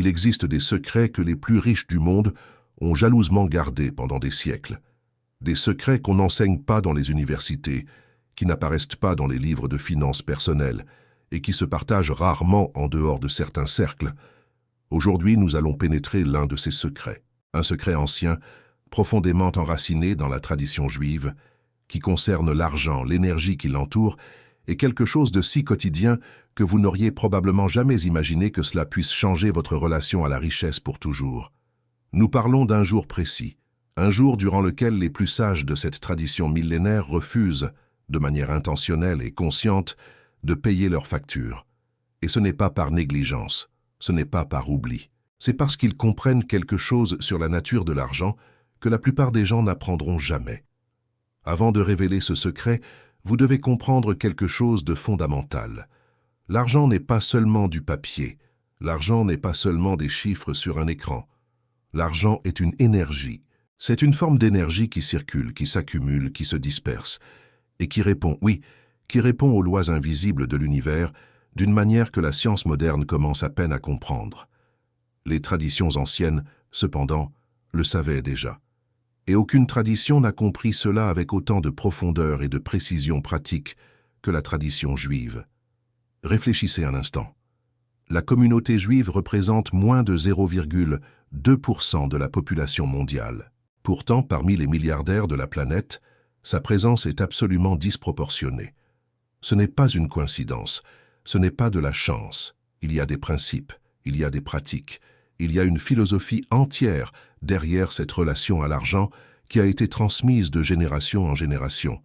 Il existe des secrets que les plus riches du monde ont jalousement gardés pendant des siècles. Des secrets qu'on n'enseigne pas dans les universités, qui n'apparaissent pas dans les livres de finances personnelles et qui se partagent rarement en dehors de certains cercles. Aujourd'hui, nous allons pénétrer l'un de ces secrets. Un secret ancien, profondément enraciné dans la tradition juive, qui concerne l'argent, l'énergie qui l'entoure, et quelque chose de si quotidien que vous n'auriez probablement jamais imaginé que cela puisse changer votre relation à la richesse pour toujours. Nous parlons d'un jour précis, un jour durant lequel les plus sages de cette tradition millénaire refusent, de manière intentionnelle et consciente, de payer leurs factures. Et ce n'est pas par négligence, ce n'est pas par oubli. C'est parce qu'ils comprennent quelque chose sur la nature de l'argent que la plupart des gens n'apprendront jamais. Avant de révéler ce secret, vous devez comprendre quelque chose de fondamental. L'argent n'est pas seulement du papier, l'argent n'est pas seulement des chiffres sur un écran. L'argent est une énergie. C'est une forme d'énergie qui circule, qui s'accumule, qui se disperse, et qui répond aux lois invisibles de l'univers d'une manière que la science moderne commence à peine à comprendre. Les traditions anciennes, cependant, le savaient déjà. Et aucune tradition n'a compris cela avec autant de profondeur et de précision pratique que la tradition juive. Réfléchissez un instant. La communauté juive représente moins de 0,2% de la population mondiale. Pourtant, parmi les milliardaires de la planète, sa présence est absolument disproportionnée. Ce n'est pas une coïncidence, ce n'est pas de la chance. Il y a des principes, il y a des pratiques, il y a une philosophie entière derrière cette relation à l'argent qui a été transmise de génération en génération.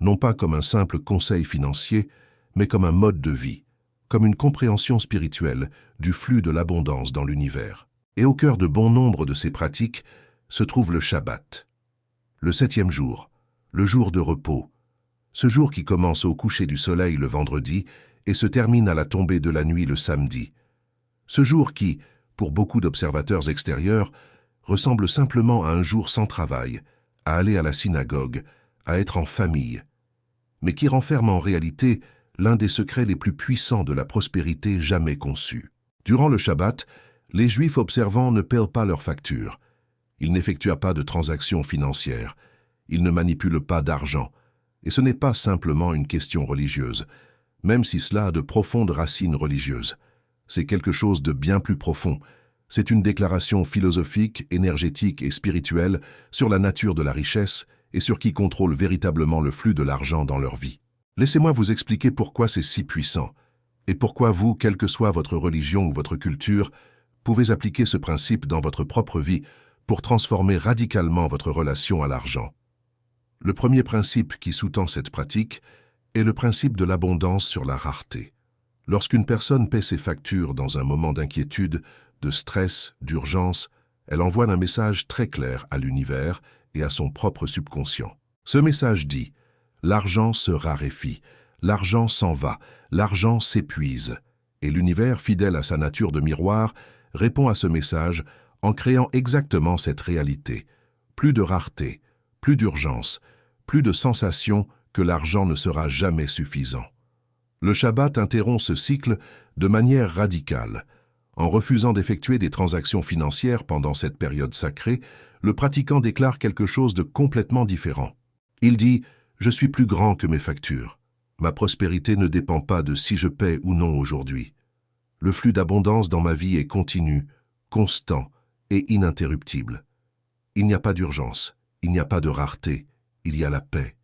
Non pas comme un simple conseil financier, mais comme un mode de vie, comme une compréhension spirituelle du flux de l'abondance dans l'univers. Et au cœur de bon nombre de ces pratiques se trouve le Shabbat. Le 7e jour, le jour de repos, ce jour qui commence au coucher du soleil le vendredi et se termine à la tombée de la nuit le samedi. Ce jour qui, pour beaucoup d'observateurs extérieurs, ressemble simplement à un jour sans travail, à aller à la synagogue, à être en famille, mais qui renferme en réalité l'un des secrets les plus puissants de la prospérité jamais conçue. Durant le Shabbat, les Juifs observants ne paient pas leurs factures. Ils n'effectuent pas de transactions financières. Ils ne manipulent pas d'argent. Et ce n'est pas simplement une question religieuse, même si cela a de profondes racines religieuses. C'est quelque chose de bien plus profond. C'est une déclaration philosophique, énergétique et spirituelle sur la nature de la richesse et sur qui contrôle véritablement le flux de l'argent dans leur vie. Laissez-moi vous expliquer pourquoi c'est si puissant, et pourquoi vous, quelle que soit votre religion ou votre culture, pouvez appliquer ce principe dans votre propre vie pour transformer radicalement votre relation à l'argent. Le premier principe qui sous-tend cette pratique est le principe de l'abondance sur la rareté. Lorsqu'une personne paie ses factures dans un moment d'inquiétude, de stress, d'urgence, elle envoie un message très clair à l'univers et à son propre subconscient. Ce message dit « L'argent se raréfie, l'argent s'en va, l'argent s'épuise ». Et l'univers, fidèle à sa nature de miroir, répond à ce message en créant exactement cette réalité. Plus de rareté, plus d'urgence, plus de sensation que l'argent ne sera jamais suffisant. Le Shabbat interrompt ce cycle de manière radicale. En refusant d'effectuer des transactions financières pendant cette période sacrée, le pratiquant déclare quelque chose de complètement différent. Il dit « Je suis plus grand que mes factures. Ma prospérité ne dépend pas de si je paie ou non aujourd'hui. Le flux d'abondance dans ma vie est continu, constant et ininterruptible. Il n'y a pas d'urgence, il n'y a pas de rareté, il y a la paix.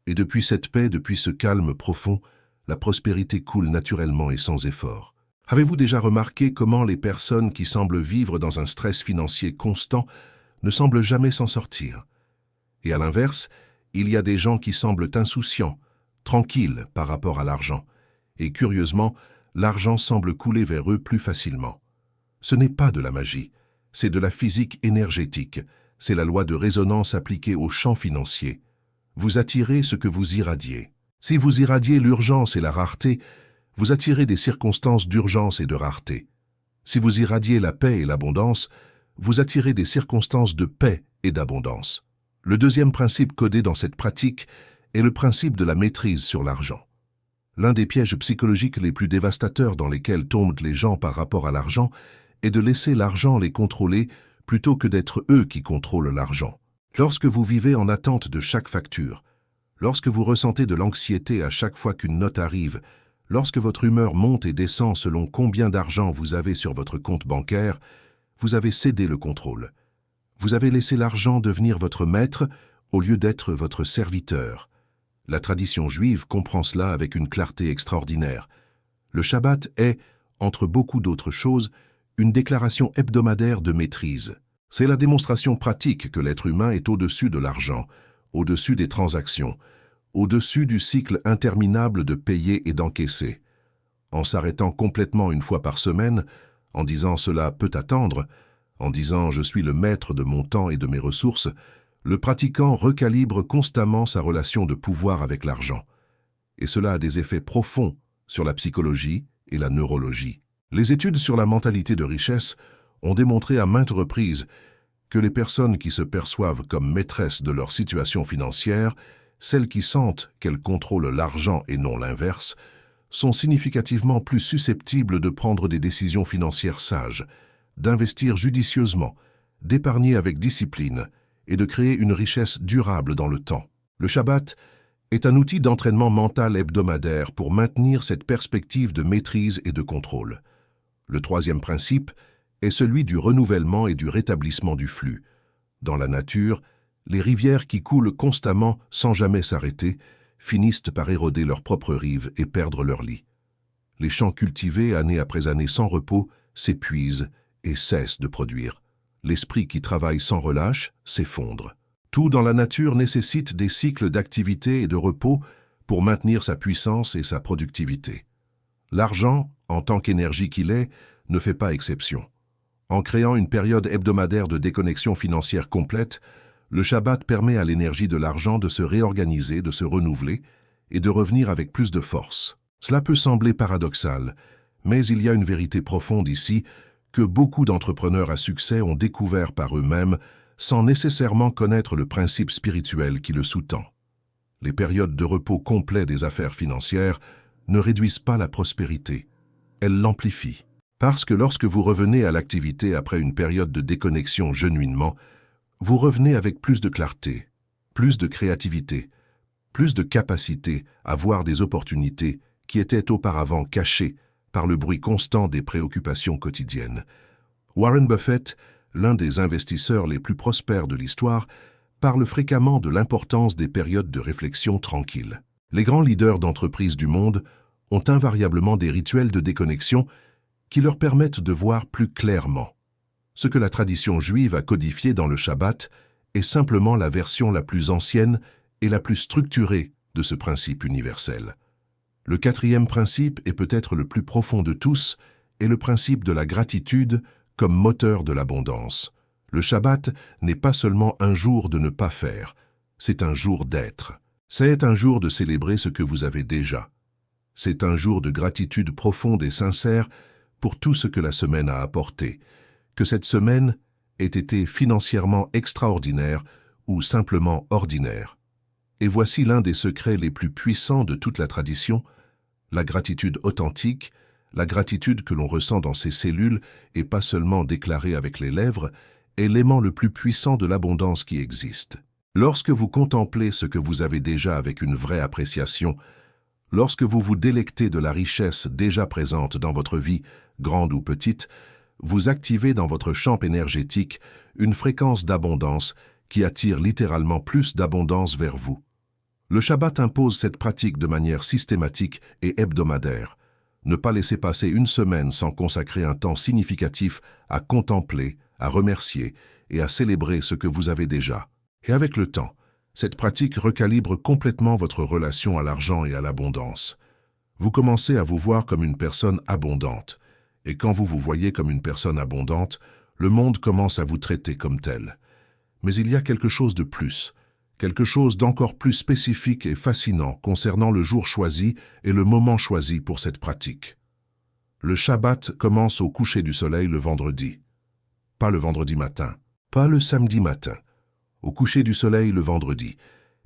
Et depuis cette paix, depuis ce calme profond, la prospérité coule naturellement et sans effort. » Avez-vous déjà remarqué comment les personnes qui semblent vivre dans un stress financier constant ne semblent jamais s'en sortir? Et à l'inverse, il y a des gens qui semblent insouciants, tranquilles par rapport à l'argent. Et curieusement, l'argent semble couler vers eux plus facilement. Ce n'est pas de la magie, c'est de la physique énergétique, c'est la loi de résonance appliquée au champ financier. Vous attirez ce que vous irradiez. Si vous irradiez l'urgence et la rareté, vous attirez des circonstances d'urgence et de rareté. Si vous irradiez la paix et l'abondance, vous attirez des circonstances de paix et d'abondance. Le deuxième principe codé dans cette pratique est le principe de la maîtrise sur l'argent. L'un des pièges psychologiques les plus dévastateurs dans lesquels tombent les gens par rapport à l'argent est de laisser l'argent les contrôler plutôt que d'être eux qui contrôlent l'argent. Lorsque vous vivez en attente de chaque facture, lorsque vous ressentez de l'anxiété à chaque fois qu'une note arrive, lorsque votre humeur monte et descend selon combien d'argent vous avez sur votre compte bancaire, vous avez cédé le contrôle. Vous avez laissé l'argent devenir votre maître au lieu d'être votre serviteur. La tradition juive comprend cela avec une clarté extraordinaire. Le Shabbat est, entre beaucoup d'autres choses, une déclaration hebdomadaire de maîtrise. C'est la démonstration pratique que l'être humain est au-dessus de l'argent, au-dessus des transactions, au-dessus du cycle interminable de payer et d'encaisser. En s'arrêtant complètement une fois par semaine, en disant « cela peut attendre », en disant « je suis le maître de mon temps et de mes ressources », le pratiquant recalibre constamment sa relation de pouvoir avec l'argent. Et cela a des effets profonds sur la psychologie et la neurologie. Les études sur la mentalité de richesse ont démontré à maintes reprises que les personnes qui se perçoivent comme maîtresses de leur situation financière, celles qui sentent qu'elles contrôlent l'argent et non l'inverse, sont significativement plus susceptibles de prendre des décisions financières sages, d'investir judicieusement, d'épargner avec discipline et de créer une richesse durable dans le temps. Le Shabbat est un outil d'entraînement mental hebdomadaire pour maintenir cette perspective de maîtrise et de contrôle. Le troisième principe est celui du renouvellement et du rétablissement du flux. Dans la nature, les rivières qui coulent constamment sans jamais s'arrêter finissent par éroder leurs propres rives et perdre leur lit. Les champs cultivés année après année sans repos s'épuisent et cessent de produire. L'esprit qui travaille sans relâche s'effondre. Tout dans la nature nécessite des cycles d'activité et de repos pour maintenir sa puissance et sa productivité. L'argent, en tant qu'énergie qu'il est, ne fait pas exception. En créant une période hebdomadaire de déconnexion financière complète, le Shabbat permet à l'énergie de l'argent de se réorganiser, de se renouveler et de revenir avec plus de force. Cela peut sembler paradoxal, mais il y a une vérité profonde ici que beaucoup d'entrepreneurs à succès ont découvert par eux-mêmes sans nécessairement connaître le principe spirituel qui le sous-tend. Les périodes de repos complet des affaires financières ne réduisent pas la prospérité, elles l'amplifient. Parce que lorsque vous revenez à l'activité après une période de déconnexion genuinement, vous revenez avec plus de clarté, plus de créativité, plus de capacité à voir des opportunités qui étaient auparavant cachées par le bruit constant des préoccupations quotidiennes. Warren Buffett, l'un des investisseurs les plus prospères de l'histoire, parle fréquemment de l'importance des périodes de réflexion tranquilles. Les grands leaders d'entreprises du monde ont invariablement des rituels de déconnexion qui leur permettent de voir plus clairement. Ce que la tradition juive a codifié dans le Shabbat est simplement la version la plus ancienne et la plus structurée de ce principe universel. Le quatrième principe, et peut-être le plus profond de tous, est le principe de la gratitude comme moteur de l'abondance. Le Shabbat n'est pas seulement un jour de ne pas faire, c'est un jour d'être. C'est un jour de célébrer ce que vous avez déjà. C'est un jour de gratitude profonde et sincère pour tout ce que la semaine a apporté, que cette semaine ait été financièrement extraordinaire ou simplement ordinaire. Et voici l'un des secrets les plus puissants de toute la tradition, la gratitude authentique, la gratitude que l'on ressent dans ses cellules et pas seulement déclarée avec les lèvres, est l'aimant le plus puissant de l'abondance qui existe. Lorsque vous contemplez ce que vous avez déjà avec une vraie appréciation, lorsque vous vous délectez de la richesse déjà présente dans votre vie, grande ou petite, vous activez dans votre champ énergétique une fréquence d'abondance qui attire littéralement plus d'abondance vers vous. Le Shabbat impose cette pratique de manière systématique et hebdomadaire. Ne pas laisser passer une semaine sans consacrer un temps significatif à contempler, à remercier et à célébrer ce que vous avez déjà. Et avec le temps, cette pratique recalibre complètement votre relation à l'argent et à l'abondance. Vous commencez à vous voir comme une personne abondante. Et quand vous vous voyez comme une personne abondante, le monde commence à vous traiter comme tel. Mais il y a quelque chose de plus, quelque chose d'encore plus spécifique et fascinant concernant le jour choisi et le moment choisi pour cette pratique. Le Shabbat commence au coucher du soleil le vendredi. Pas le vendredi matin, pas le samedi matin. Au coucher du soleil le vendredi.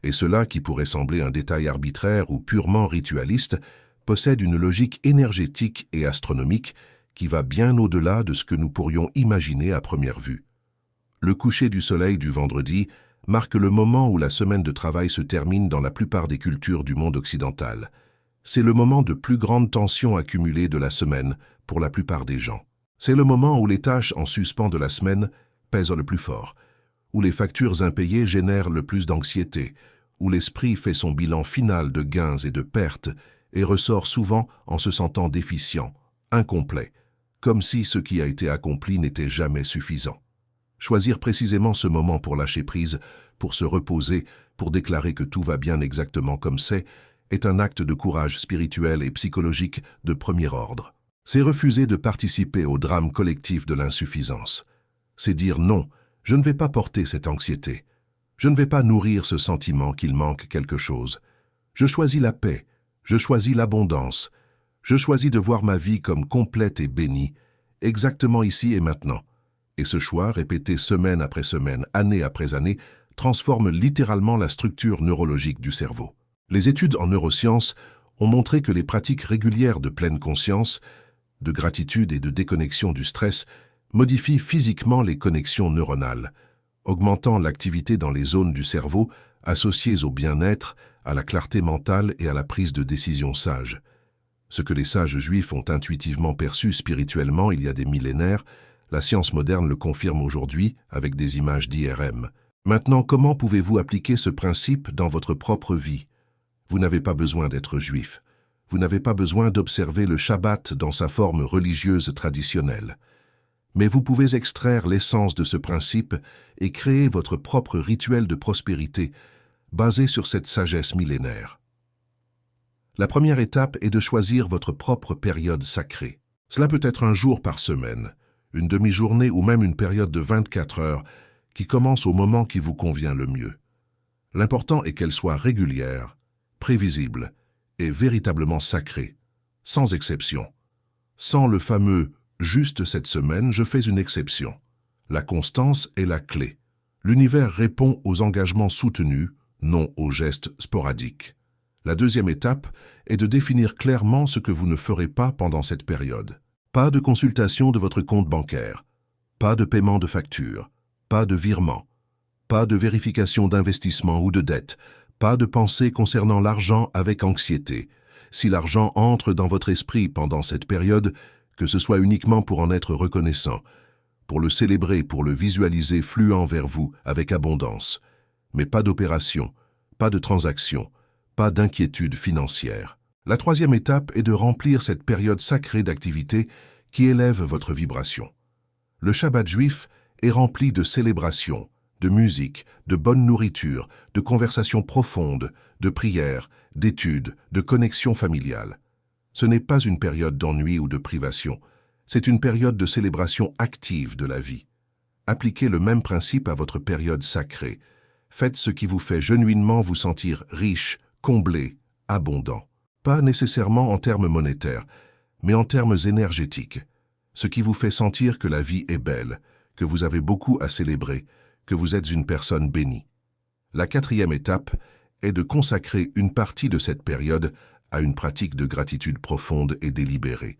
Et cela, qui pourrait sembler un détail arbitraire ou purement ritualiste, possède une logique énergétique et astronomique qui va bien au-delà de ce que nous pourrions imaginer à première vue. Le coucher du soleil du vendredi marque le moment où la semaine de travail se termine dans la plupart des cultures du monde occidental. C'est le moment de plus grande tension accumulée de la semaine pour la plupart des gens. C'est le moment où les tâches en suspens de la semaine pèsent le plus fort, où les factures impayées génèrent le plus d'anxiété, où l'esprit fait son bilan final de gains et de pertes et ressort souvent en se sentant déficient, incomplet, comme si ce qui a été accompli n'était jamais suffisant. Choisir précisément ce moment pour lâcher prise, pour se reposer, pour déclarer que tout va bien exactement comme c'est, est un acte de courage spirituel et psychologique de premier ordre. C'est refuser de participer au drame collectif de l'insuffisance. C'est dire non, je ne vais pas porter cette anxiété. Je ne vais pas nourrir ce sentiment qu'il manque quelque chose. Je choisis la paix, je choisis l'abondance. Je choisis de voir ma vie comme complète et bénie, exactement ici et maintenant. Et ce choix, répété semaine après semaine, année après année, transforme littéralement la structure neurologique du cerveau. Les études en neurosciences ont montré que les pratiques régulières de pleine conscience, de gratitude et de déconnexion du stress modifient physiquement les connexions neuronales, augmentant l'activité dans les zones du cerveau associées au bien-être, à la clarté mentale et à la prise de décision sage. Ce que les sages juifs ont intuitivement perçu spirituellement il y a des millénaires, la science moderne le confirme aujourd'hui avec des images d'IRM. Maintenant, comment pouvez-vous appliquer ce principe dans votre propre vie? Vous n'avez pas besoin d'être juif. Vous n'avez pas besoin d'observer le Shabbat dans sa forme religieuse traditionnelle. Mais vous pouvez extraire l'essence de ce principe et créer votre propre rituel de prospérité basé sur cette sagesse millénaire. La première étape est de choisir votre propre période sacrée. Cela peut être un jour par semaine, une demi-journée ou même une période de 24 heures qui commence au moment qui vous convient le mieux. L'important est qu'elle soit régulière, prévisible et véritablement sacrée, sans exception. Sans le fameux « juste cette semaine, je fais une exception ». La constance est la clé. L'univers répond aux engagements soutenus, non aux gestes sporadiques. La deuxième étape est de définir clairement ce que vous ne ferez pas pendant cette période. Pas de consultation de votre compte bancaire, pas de paiement de facture, pas de virement, pas de vérification d'investissement ou de dette, pas de pensée concernant l'argent avec anxiété. Si l'argent entre dans votre esprit pendant cette période, que ce soit uniquement pour en être reconnaissant, pour le célébrer, pour le visualiser fluant vers vous avec abondance, mais pas d'opération, pas de transaction, pas d'inquiétude financière. La troisième étape est de remplir cette période sacrée d'activité qui élève votre vibration. Le Shabbat juif est rempli de célébrations, de musique, de bonne nourriture, de conversations profondes, de prières, d'études, de connexions familiales. Ce n'est pas une période d'ennui ou de privation, c'est une période de célébration active de la vie. Appliquez le même principe à votre période sacrée. Faites ce qui vous fait genuinement vous sentir riche, comblé, abondant. Pas nécessairement en termes monétaires, mais en termes énergétiques. Ce qui vous fait sentir que la vie est belle, que vous avez beaucoup à célébrer, que vous êtes une personne bénie. La quatrième étape est de consacrer une partie de cette période à une pratique de gratitude profonde et délibérée.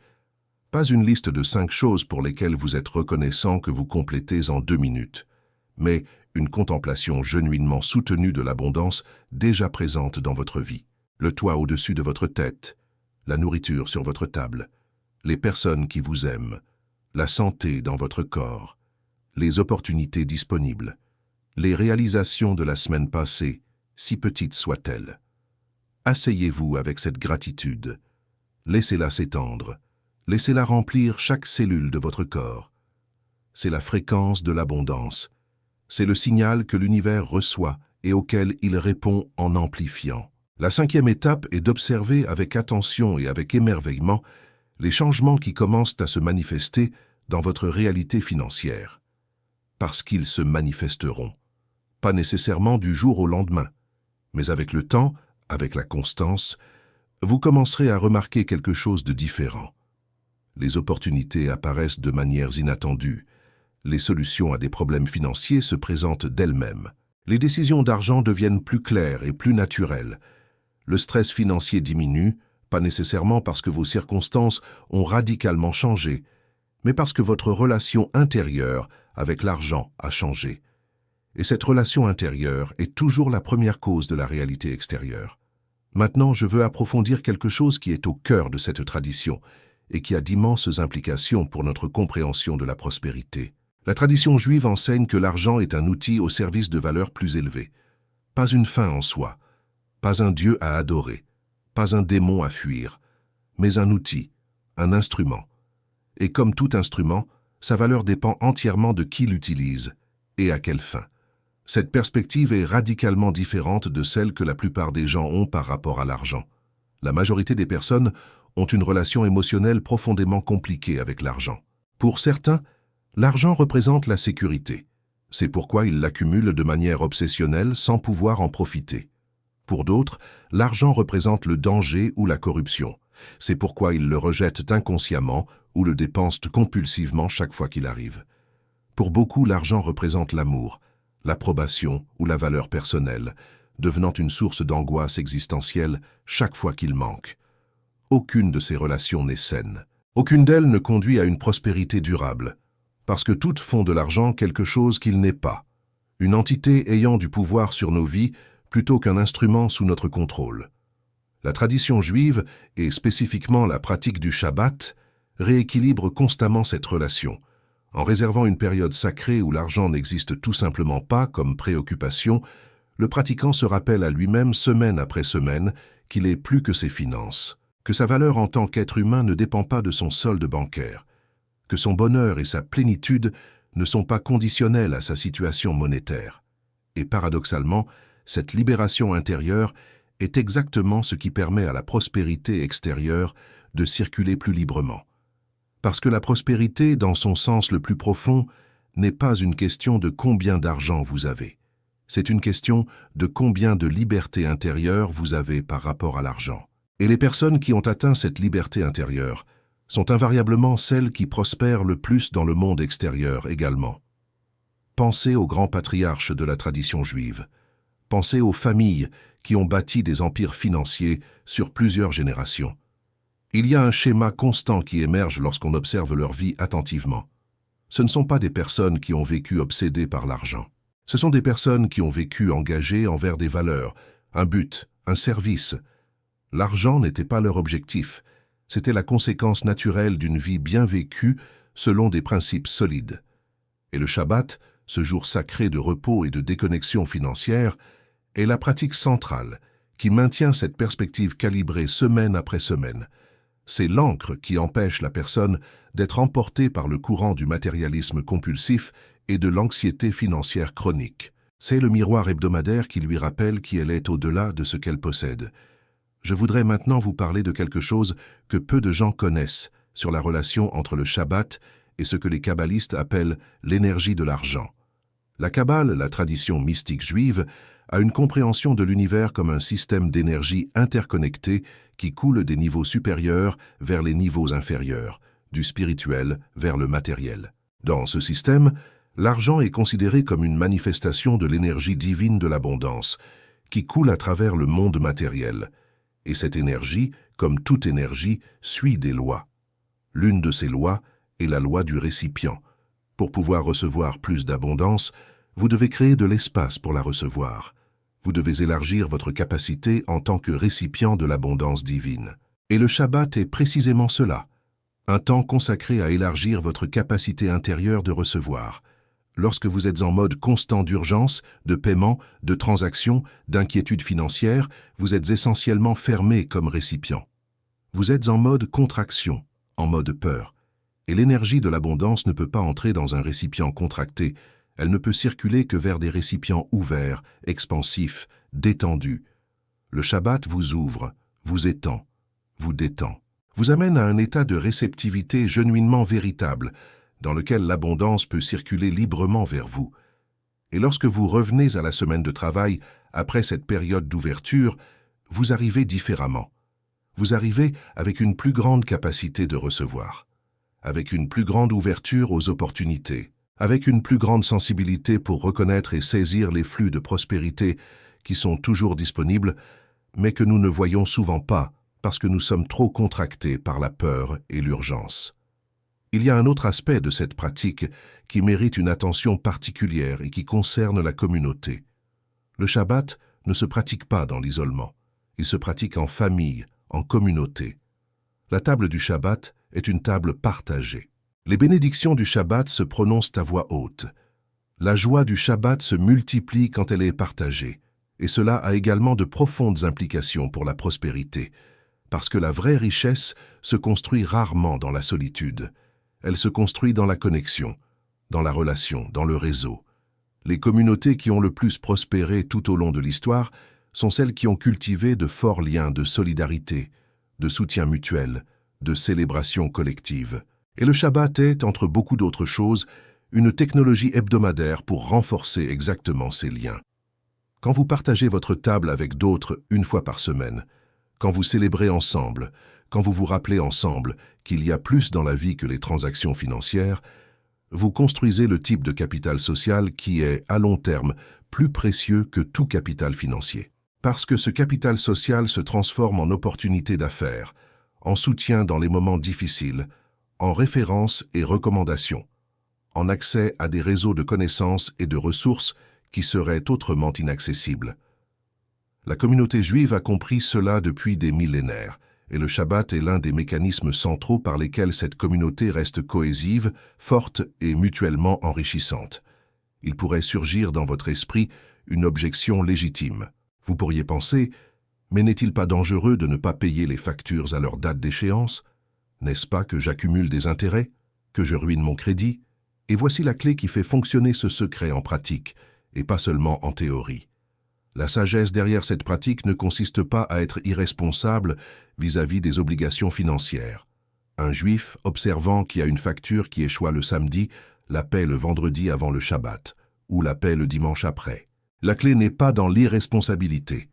Pas une liste de 5 choses pour lesquelles vous êtes reconnaissant que vous complétez en 2 minutes, mais une contemplation genuinement soutenue de l'abondance déjà présente dans votre vie. Le toit au-dessus de votre tête, la nourriture sur votre table, les personnes qui vous aiment, la santé dans votre corps, les opportunités disponibles, les réalisations de la semaine passée, si petites soient-elles. Asseyez-vous avec cette gratitude. Laissez-la s'étendre. Laissez-la remplir chaque cellule de votre corps. C'est la fréquence de l'abondance. C'est le signal que l'univers reçoit et auquel il répond en amplifiant. La cinquième étape est d'observer avec attention et avec émerveillement les changements qui commencent à se manifester dans votre réalité financière. Parce qu'ils se manifesteront. Pas nécessairement du jour au lendemain, mais avec le temps, avec la constance, vous commencerez à remarquer quelque chose de différent. Les opportunités apparaissent de manières inattendues. Les solutions à des problèmes financiers se présentent d'elles-mêmes. Les décisions d'argent deviennent plus claires et plus naturelles. Le stress financier diminue, pas nécessairement parce que vos circonstances ont radicalement changé, mais parce que votre relation intérieure avec l'argent a changé. Et cette relation intérieure est toujours la première cause de la réalité extérieure. Maintenant, je veux approfondir quelque chose qui est au cœur de cette tradition et qui a d'immenses implications pour notre compréhension de la prospérité. La tradition juive enseigne que l'argent est un outil au service de valeurs plus élevées. Pas une fin en soi, pas un dieu à adorer, pas un démon à fuir, mais un outil, un instrument. Et comme tout instrument, sa valeur dépend entièrement de qui l'utilise et à quelle fin. Cette perspective est radicalement différente de celle que la plupart des gens ont par rapport à l'argent. La majorité des personnes ont une relation émotionnelle profondément compliquée avec l'argent. Pour certains, l'argent représente la sécurité. C'est pourquoi ils l'accumulent de manière obsessionnelle sans pouvoir en profiter. Pour d'autres, l'argent représente le danger ou la corruption. C'est pourquoi ils le rejettent inconsciemment ou le dépensent compulsivement chaque fois qu'il arrive. Pour beaucoup, l'argent représente l'amour, l'approbation ou la valeur personnelle, devenant une source d'angoisse existentielle chaque fois qu'il manque. Aucune de ces relations n'est saine. Aucune d'elles ne conduit à une prospérité durable, parce que toutes font de l'argent quelque chose qu'il n'est pas, une entité ayant du pouvoir sur nos vies plutôt qu'un instrument sous notre contrôle. La tradition juive, et spécifiquement la pratique du Shabbat, rééquilibre constamment cette relation, en réservant une période sacrée où l'argent n'existe tout simplement pas comme préoccupation. Le pratiquant se rappelle à lui-même semaine après semaine qu'il est plus que ses finances, que sa valeur en tant qu'être humain ne dépend pas de son solde bancaire, que son bonheur et sa plénitude ne sont pas conditionnels à sa situation monétaire. Et paradoxalement, cette libération intérieure est exactement ce qui permet à la prospérité extérieure de circuler plus librement. Parce que la prospérité, dans son sens le plus profond, n'est pas une question de combien d'argent vous avez. C'est une question de combien de liberté intérieure vous avez par rapport à l'argent. Et les personnes qui ont atteint cette liberté intérieure sont invariablement celles qui prospèrent le plus dans le monde extérieur également. Pensez aux grands patriarches de la tradition juive. Pensez aux familles qui ont bâti des empires financiers sur plusieurs générations. Il y a un schéma constant qui émerge lorsqu'on observe leur vie attentivement. Ce ne sont pas des personnes qui ont vécu obsédées par l'argent. Ce sont des personnes qui ont vécu engagées envers des valeurs, un but, un service. L'argent n'était pas leur objectif, c'était la conséquence naturelle d'une vie bien vécue selon des principes solides. Et le Shabbat, ce jour sacré de repos et de déconnexion financière, est la pratique centrale qui maintient cette perspective calibrée semaine après semaine. C'est l'encre qui empêche la personne d'être emportée par le courant du matérialisme compulsif et de l'anxiété financière chronique. C'est le miroir hebdomadaire qui lui rappelle qui elle est au-delà de ce qu'elle possède. Je voudrais maintenant vous parler de quelque chose que peu de gens connaissent sur la relation entre le Shabbat et ce que les kabbalistes appellent l'énergie de l'argent. La Kabbale, la tradition mystique juive, a une compréhension de l'univers comme un système d'énergie interconnecté qui coule des niveaux supérieurs vers les niveaux inférieurs, du spirituel vers le matériel. Dans ce système, l'argent est considéré comme une manifestation de l'énergie divine de l'abondance, qui coule à travers le monde matériel. Et cette énergie, comme toute énergie, suit des lois. L'une de ces lois est la loi du récipient. Pour pouvoir recevoir plus d'abondance, vous devez créer de l'espace pour la recevoir. Vous devez élargir votre capacité en tant que récipient de l'abondance divine. Et le Shabbat est précisément cela, un temps consacré à élargir votre capacité intérieure de recevoir. Lorsque vous êtes en mode constant d'urgence, de paiement, de transaction, d'inquiétude financière, vous êtes essentiellement fermé comme récipient. Vous êtes en mode contraction, en mode peur. Et l'énergie de l'abondance ne peut pas entrer dans un récipient contracté. Elle ne peut circuler que vers des récipients ouverts, expansifs, détendus. Le Shabbat vous ouvre, vous étend, vous détend, vous amène à un état de réceptivité genuinement véritable, dans lequel l'abondance peut circuler librement vers vous. Et lorsque vous revenez à la semaine de travail, après cette période d'ouverture, vous arrivez différemment. Vous arrivez avec une plus grande capacité de recevoir, avec une plus grande ouverture aux opportunités, avec une plus grande sensibilité pour reconnaître et saisir les flux de prospérité qui sont toujours disponibles, mais que nous ne voyons souvent pas parce que nous sommes trop contractés par la peur et l'urgence. Il y a un autre aspect de cette pratique qui mérite une attention particulière et qui concerne la communauté. Le Shabbat ne se pratique pas dans l'isolement. Il se pratique en famille, en communauté. La table du Shabbat est une table partagée. Les bénédictions du Shabbat se prononcent à voix haute. La joie du Shabbat se multiplie quand elle est partagée, et cela a également de profondes implications pour la prospérité, parce que la vraie richesse se construit rarement dans la solitude. Elle se construit dans la connexion, dans la relation, dans le réseau. Les communautés qui ont le plus prospéré tout au long de l'histoire sont celles qui ont cultivé de forts liens de solidarité, de soutien mutuel, de célébration collective. Et le Shabbat est, entre beaucoup d'autres choses, une technologie hebdomadaire pour renforcer exactement ces liens. Quand vous partagez votre table avec d'autres une fois par semaine, quand vous célébrez ensemble, quand vous vous rappelez ensemble qu'il y a plus dans la vie que les transactions financières, vous construisez le type de capital social qui est, à long terme, plus précieux que tout capital financier. Parce que ce capital social se transforme en opportunité d'affaires, en soutien dans les moments difficiles, en références et recommandations, en accès à des réseaux de connaissances et de ressources qui seraient autrement inaccessibles. La communauté juive a compris cela depuis des millénaires, et le Shabbat est l'un des mécanismes centraux par lesquels cette communauté reste cohésive, forte et mutuellement enrichissante. Il pourrait surgir dans votre esprit une objection légitime. Vous pourriez penser, mais n'est-il pas dangereux de ne pas payer les factures à leur date d'échéance? N'est-ce pas que j'accumule des intérêts, que je ruine mon crédit? Et voici la clé qui fait fonctionner ce secret en pratique, et pas seulement en théorie. La sagesse derrière cette pratique ne consiste pas à être irresponsable vis-à-vis des obligations financières. Un juif observant qui a une facture qui échoua le samedi la paie le vendredi avant le Shabbat, ou la paie le dimanche après. La clé n'est pas dans l'irresponsabilité.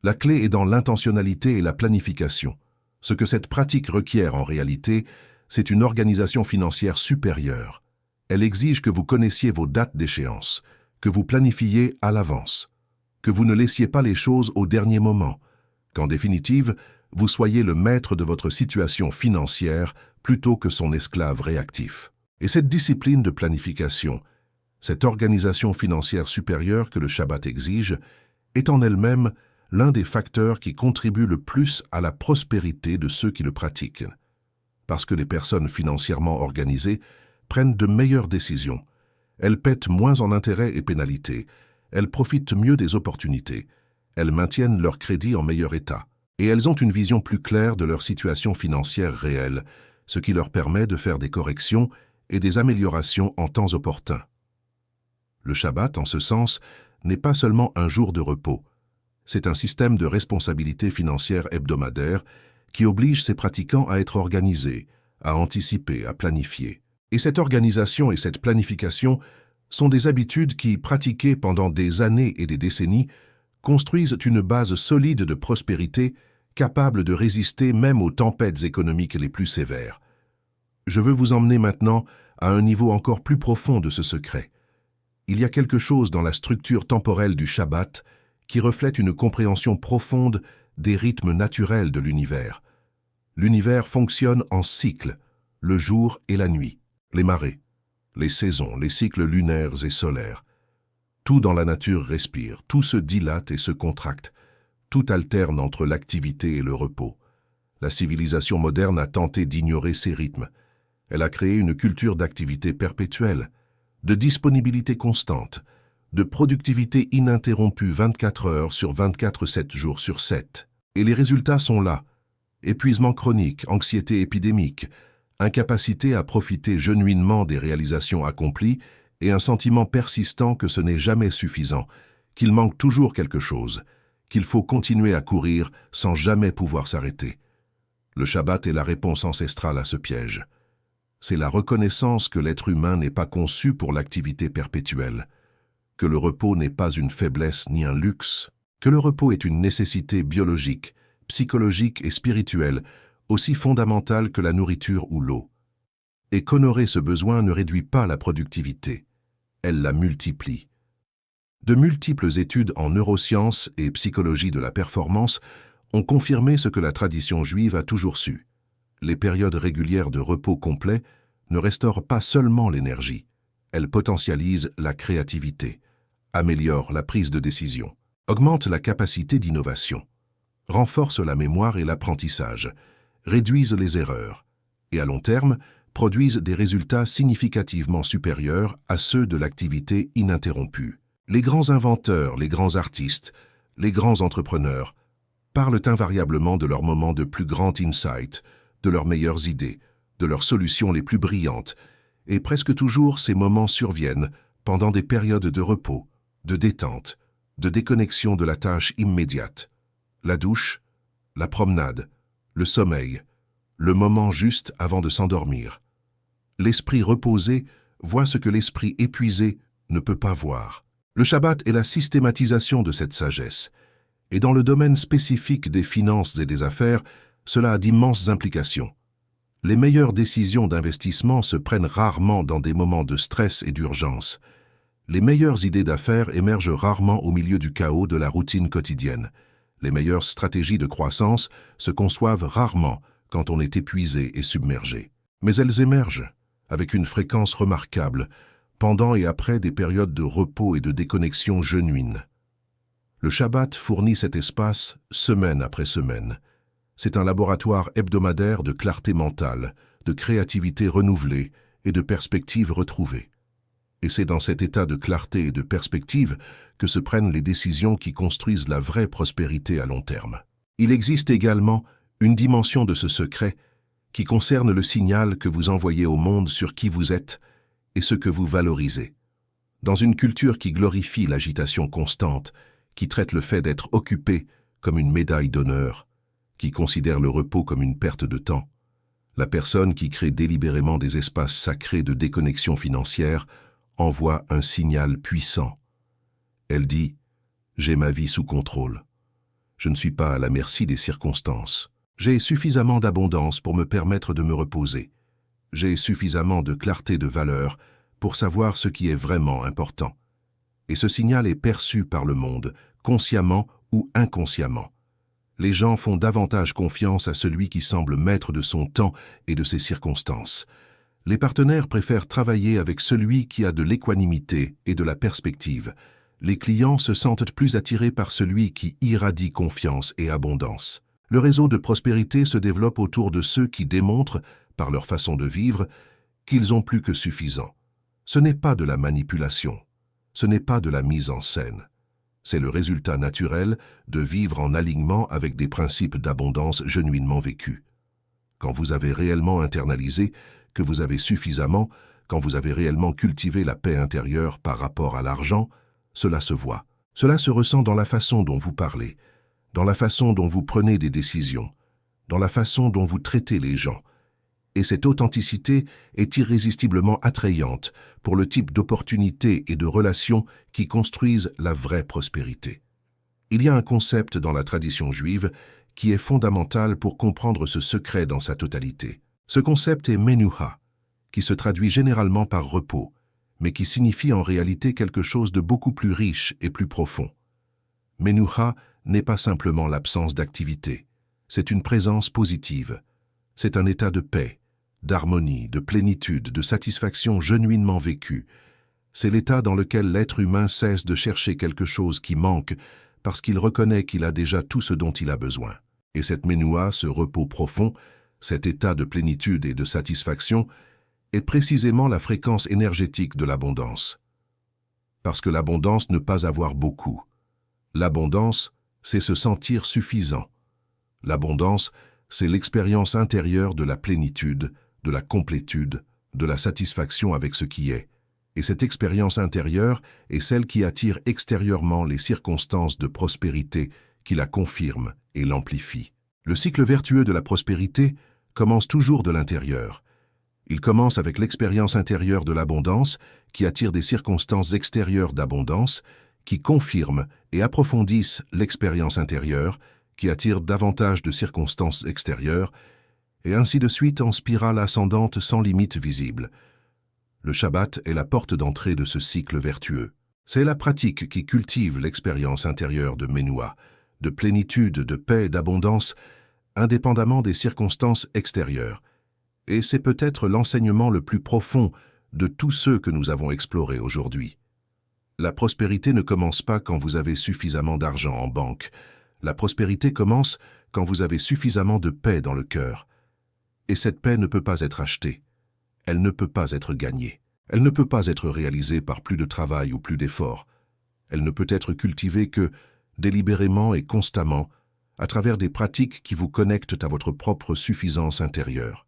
La clé est dans l'intentionnalité et la planification. Ce que cette pratique requiert en réalité, c'est une organisation financière supérieure. Elle exige que vous connaissiez vos dates d'échéance, que vous planifiez à l'avance, que vous ne laissiez pas les choses au dernier moment, qu'en définitive, vous soyez le maître de votre situation financière plutôt que son esclave réactif. Et cette discipline de planification, cette organisation financière supérieure que le Shabbat exige, est en elle-même l'un des facteurs qui contribuent le plus à la prospérité de ceux qui le pratiquent. Parce que les personnes financièrement organisées prennent de meilleures décisions, elles paient moins en intérêts et pénalités, elles profitent mieux des opportunités, elles maintiennent leur crédit en meilleur état, et elles ont une vision plus claire de leur situation financière réelle, ce qui leur permet de faire des corrections et des améliorations en temps opportun. Le Shabbat, en ce sens, n'est pas seulement un jour de repos. C'est un système de responsabilité financière hebdomadaire qui oblige ses pratiquants à être organisés, à anticiper, à planifier. Et cette organisation et cette planification sont des habitudes qui, pratiquées pendant des années et des décennies, construisent une base solide de prospérité capable de résister même aux tempêtes économiques les plus sévères. Je veux vous emmener maintenant à un niveau encore plus profond de ce secret. Il y a quelque chose dans la structure temporelle du Shabbat qui reflète une compréhension profonde des rythmes naturels de l'univers. L'univers fonctionne en cycles, le jour et la nuit, les marées, les saisons, les cycles lunaires et solaires. Tout dans la nature respire, tout se dilate et se contracte, tout alterne entre l'activité et le repos. La civilisation moderne a tenté d'ignorer ces rythmes. Elle a créé une culture d'activité perpétuelle, de disponibilité constante, de productivité ininterrompue 24 heures sur 24, 7 jours sur 7. Et les résultats sont là. Épuisement chronique, anxiété épidémique, incapacité à profiter genuinement des réalisations accomplies et un sentiment persistant que ce n'est jamais suffisant, qu'il manque toujours quelque chose, qu'il faut continuer à courir sans jamais pouvoir s'arrêter. Le Shabbat est la réponse ancestrale à ce piège. C'est la reconnaissance que l'être humain n'est pas conçu pour l'activité perpétuelle, que le repos n'est pas une faiblesse ni un luxe, que le repos est une nécessité biologique, psychologique et spirituelle, aussi fondamentale que la nourriture ou l'eau. Et qu'honorer ce besoin ne réduit pas la productivité, elle la multiplie. De multiples études en neurosciences et psychologie de la performance ont confirmé ce que la tradition juive a toujours su. Les périodes régulières de repos complet ne restaure pas seulement l'énergie, elle potentialise la créativité, améliore la prise de décision, augmente la capacité d'innovation, renforce la mémoire et l'apprentissage, réduise les erreurs, et à long terme, produisent des résultats significativement supérieurs à ceux de l'activité ininterrompue. Les grands inventeurs, les grands artistes, les grands entrepreneurs parlent invariablement de leurs moments de plus grand insight, de leurs meilleures idées, de leurs solutions les plus brillantes, et presque toujours ces moments surviennent pendant des périodes de repos, de détente, de déconnexion de la tâche immédiate. La douche, la promenade, le sommeil, le moment juste avant de s'endormir. L'esprit reposé voit ce que l'esprit épuisé ne peut pas voir. Le Shabbat est la systématisation de cette sagesse, et dans le domaine spécifique des finances et des affaires, cela a d'immenses implications. Les meilleures décisions d'investissement se prennent rarement dans des moments de stress et d'urgence. Les meilleures idées d'affaires émergent rarement au milieu du chaos de la routine quotidienne. Les meilleures stratégies de croissance se conçoivent rarement quand on est épuisé et submergé. Mais elles émergent avec une fréquence remarquable pendant et après des périodes de repos et de déconnexion genuine. Le Shabbat fournit cet espace semaine après semaine. C'est un laboratoire hebdomadaire de clarté mentale, de créativité renouvelée et de perspectives retrouvées. Et c'est dans cet état de clarté et de perspective que se prennent les décisions qui construisent la vraie prospérité à long terme. Il existe également une dimension de ce secret qui concerne le signal que vous envoyez au monde sur qui vous êtes et ce que vous valorisez. Dans une culture qui glorifie l'agitation constante, qui traite le fait d'être occupé comme une médaille d'honneur, qui considère le repos comme une perte de temps, la personne qui crée délibérément des espaces sacrés de déconnexion financière envoie un signal puissant. Elle dit « J'ai ma vie sous contrôle. Je ne suis pas à la merci des circonstances. J'ai suffisamment d'abondance pour me permettre de me reposer. J'ai suffisamment de clarté de valeur pour savoir ce qui est vraiment important. » Et ce signal est perçu par le monde, consciemment ou inconsciemment. Les gens font davantage confiance à celui qui semble maître de son temps et de ses circonstances. Les partenaires préfèrent travailler avec celui qui a de l'équanimité et de la perspective. Les clients se sentent plus attirés par celui qui irradie confiance et abondance. Le réseau de prospérité se développe autour de ceux qui démontrent, par leur façon de vivre, qu'ils ont plus que suffisant. Ce n'est pas de la manipulation. Ce n'est pas de la mise en scène. C'est le résultat naturel de vivre en alignement avec des principes d'abondance genuinement vécus. Quand vous avez réellement internalisé que vous avez suffisamment, quand vous avez réellement cultivé la paix intérieure par rapport à l'argent, cela se voit. Cela se ressent dans la façon dont vous parlez, dans la façon dont vous prenez des décisions, dans la façon dont vous traitez les gens. Et cette authenticité est irrésistiblement attrayante pour le type d'opportunités et de relations qui construisent la vraie prospérité. Il y a un concept dans la tradition juive qui est fondamental pour comprendre ce secret dans sa totalité. Ce concept est menuha, qui se traduit généralement par repos, mais qui signifie en réalité quelque chose de beaucoup plus riche et plus profond. Menuha n'est pas simplement l'absence d'activité, c'est une présence positive. C'est un état de paix, d'harmonie, de plénitude, de satisfaction genuinement vécue. C'est l'état dans lequel l'être humain cesse de chercher quelque chose qui manque parce qu'il reconnaît qu'il a déjà tout ce dont il a besoin. Et cette menuha, ce repos profond, cet état de plénitude et de satisfaction, est précisément la fréquence énergétique de l'abondance. Parce que l'abondance ne pas avoir beaucoup. L'abondance, c'est se sentir suffisant. L'abondance, c'est l'expérience intérieure de la plénitude, de la complétude, de la satisfaction avec ce qui est. Et cette expérience intérieure est celle qui attire extérieurement les circonstances de prospérité qui la confirment et l'amplifient. Le cycle vertueux de la prospérité commence toujours de l'intérieur. Il commence avec l'expérience intérieure de l'abondance qui attire des circonstances extérieures d'abondance qui confirment et approfondissent l'expérience intérieure qui attire davantage de circonstances extérieures, et ainsi de suite en spirale ascendante sans limite visible. Le Shabbat est la porte d'entrée de ce cycle vertueux. C'est la pratique qui cultive l'expérience intérieure de menuha, de plénitude, de paix, d'abondance, indépendamment des circonstances extérieures. Et c'est peut-être l'enseignement le plus profond de tous ceux que nous avons explorés aujourd'hui. La prospérité ne commence pas quand vous avez suffisamment d'argent en banque. La prospérité commence quand vous avez suffisamment de paix dans le cœur. Et cette paix ne peut pas être achetée. Elle ne peut pas être gagnée. Elle ne peut pas être réalisée par plus de travail ou plus d'efforts. Elle ne peut être cultivée que délibérément et constamment à travers des pratiques qui vous connectent à votre propre suffisance intérieure.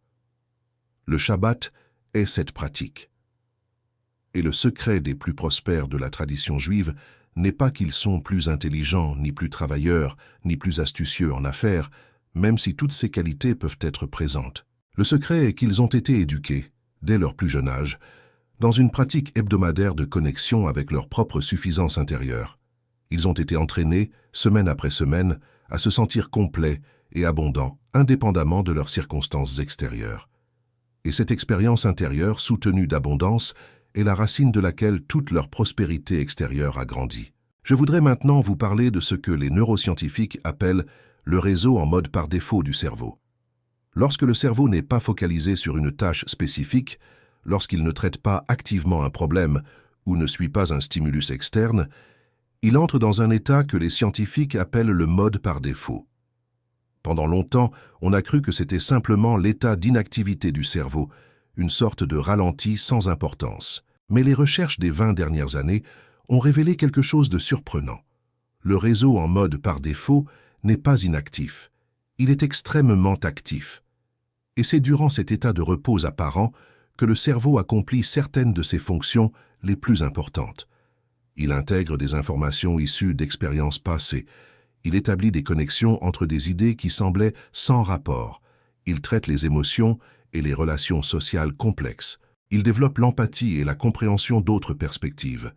Le Shabbat est cette pratique. Et le secret des plus prospères de la tradition juive n'est pas qu'ils sont plus intelligents, ni plus travailleurs, ni plus astucieux en affaires, même si toutes ces qualités peuvent être présentes. Le secret est qu'ils ont été éduqués, dès leur plus jeune âge, dans une pratique hebdomadaire de connexion avec leur propre suffisance intérieure. Ils ont été entraînés, semaine après semaine, à se sentir complets et abondants, indépendamment de leurs circonstances extérieures. Et cette expérience intérieure, soutenue d'abondance, est la racine de laquelle toute leur prospérité extérieure a grandi. Je voudrais maintenant vous parler de ce que les neuroscientifiques appellent le réseau en mode par défaut du cerveau. Lorsque le cerveau n'est pas focalisé sur une tâche spécifique, lorsqu'il ne traite pas activement un problème ou ne suit pas un stimulus externe, il entre dans un état que les scientifiques appellent le mode par défaut. Pendant longtemps, on a cru que c'était simplement l'état d'inactivité du cerveau, une sorte de ralenti sans importance. Mais les recherches des 20 dernières années ont révélé quelque chose de surprenant. Le réseau en mode par défaut n'est pas inactif. Il est extrêmement actif. Et c'est durant cet état de repos apparent que le cerveau accomplit certaines de ses fonctions les plus importantes. Il intègre des informations issues d'expériences passées. Il établit des connexions entre des idées qui semblaient sans rapport. Il traite les émotions et les relations sociales complexes. Il développe l'empathie et la compréhension d'autres perspectives.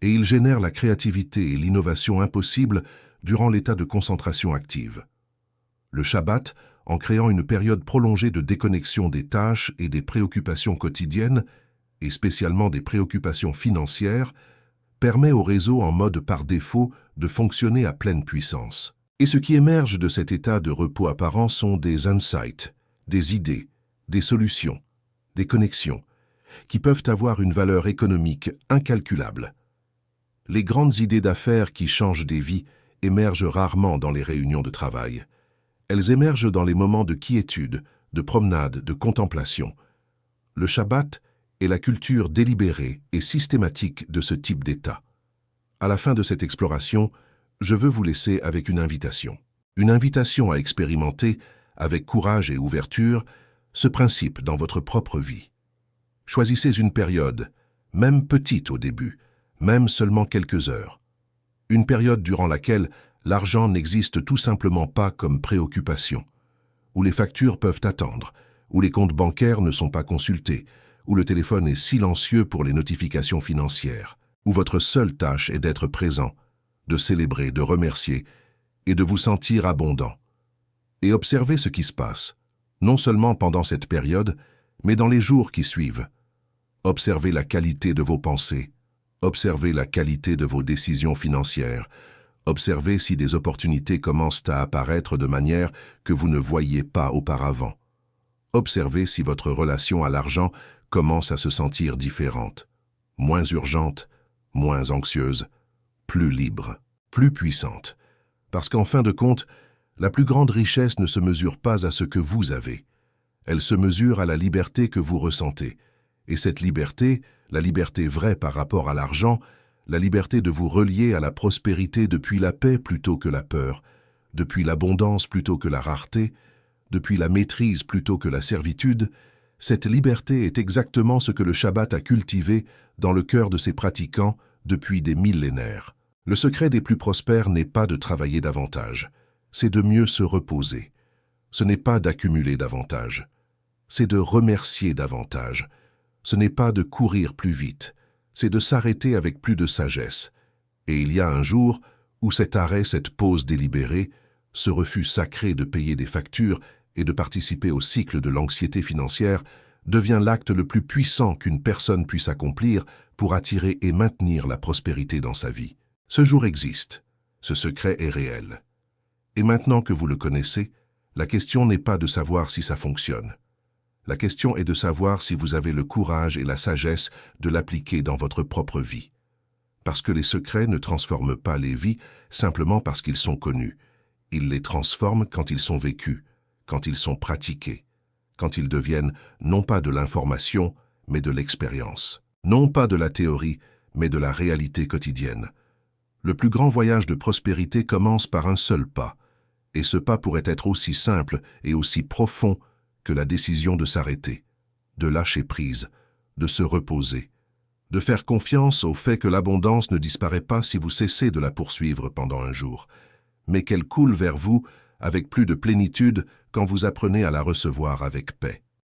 Et il génère la créativité et l'innovation impossibles durant l'état de concentration active. Le Shabbat, en créant une période prolongée de déconnexion des tâches et des préoccupations quotidiennes, et spécialement des préoccupations financières, permet au réseau en mode par défaut de fonctionner à pleine puissance. Et ce qui émerge de cet état de repos apparent sont des insights, des idées, des solutions, des connexions, qui peuvent avoir une valeur économique incalculable. Les grandes idées d'affaires qui changent des vies émergent rarement dans les réunions de travail. Elles émergent dans les moments de quiétude, de promenade, de contemplation. Le Shabbat est la culture délibérée et systématique de ce type d'état. À la fin de cette exploration, je veux vous laisser avec une invitation. Une invitation à expérimenter, avec courage et ouverture, ce principe dans votre propre vie. Choisissez une période, même petite au début, même seulement quelques heures. Une période durant laquelle l'argent n'existe tout simplement pas comme préoccupation, où les factures peuvent attendre, où les comptes bancaires ne sont pas consultés, où le téléphone est silencieux pour les notifications financières, où votre seule tâche est d'être présent, de célébrer, de remercier et de vous sentir abondant. Et observez ce qui se passe, non seulement pendant cette période, mais dans les jours qui suivent. Observez la qualité de vos pensées, observez la qualité de vos décisions financières, observez si des opportunités commencent à apparaître de manière que vous ne voyiez pas auparavant. Observez si votre relation à l'argent commence à se sentir différente, moins urgente, moins anxieuse, plus libre, plus puissante. Parce qu'en fin de compte, la plus grande richesse ne se mesure pas à ce que vous avez. Elle se mesure à la liberté que vous ressentez. Et cette liberté, la liberté vraie par rapport à l'argent, la liberté de vous relier à la prospérité depuis la paix plutôt que la peur, depuis l'abondance plutôt que la rareté, depuis la maîtrise plutôt que la servitude, cette liberté est exactement ce que le Shabbat a cultivé dans le cœur de ses pratiquants depuis des millénaires. Le secret des plus prospères n'est pas de travailler davantage, c'est de mieux se reposer. Ce n'est pas d'accumuler davantage, c'est de remercier davantage. Ce n'est pas de courir plus vite, c'est de s'arrêter avec plus de sagesse. Et il y a un jour où cet arrêt, cette pause délibérée, ce refus sacré de payer des factures et de participer au cycle de l'anxiété financière devient l'acte le plus puissant qu'une personne puisse accomplir pour attirer et maintenir la prospérité dans sa vie. Ce jour existe, ce secret est réel. Et maintenant que vous le connaissez, la question n'est pas de savoir si ça fonctionne. La question est de savoir si vous avez le courage et la sagesse de l'appliquer dans votre propre vie. Parce que les secrets ne transforment pas les vies simplement parce qu'ils sont connus. Ils les transforment quand ils sont vécus, quand ils sont pratiqués, quand ils deviennent non pas de l'information, mais de l'expérience. Non pas de la théorie, mais de la réalité quotidienne. Le plus grand voyage de prospérité commence par un seul pas, et ce pas pourrait être aussi simple et aussi profond que la décision de s'arrêter, de lâcher prise, de se reposer, de faire confiance au fait que l'abondance ne disparaît pas si vous cessez de la poursuivre pendant un jour, mais qu'elle coule vers vous avec plus de plénitude quand vous apprenez à la recevoir avec paix.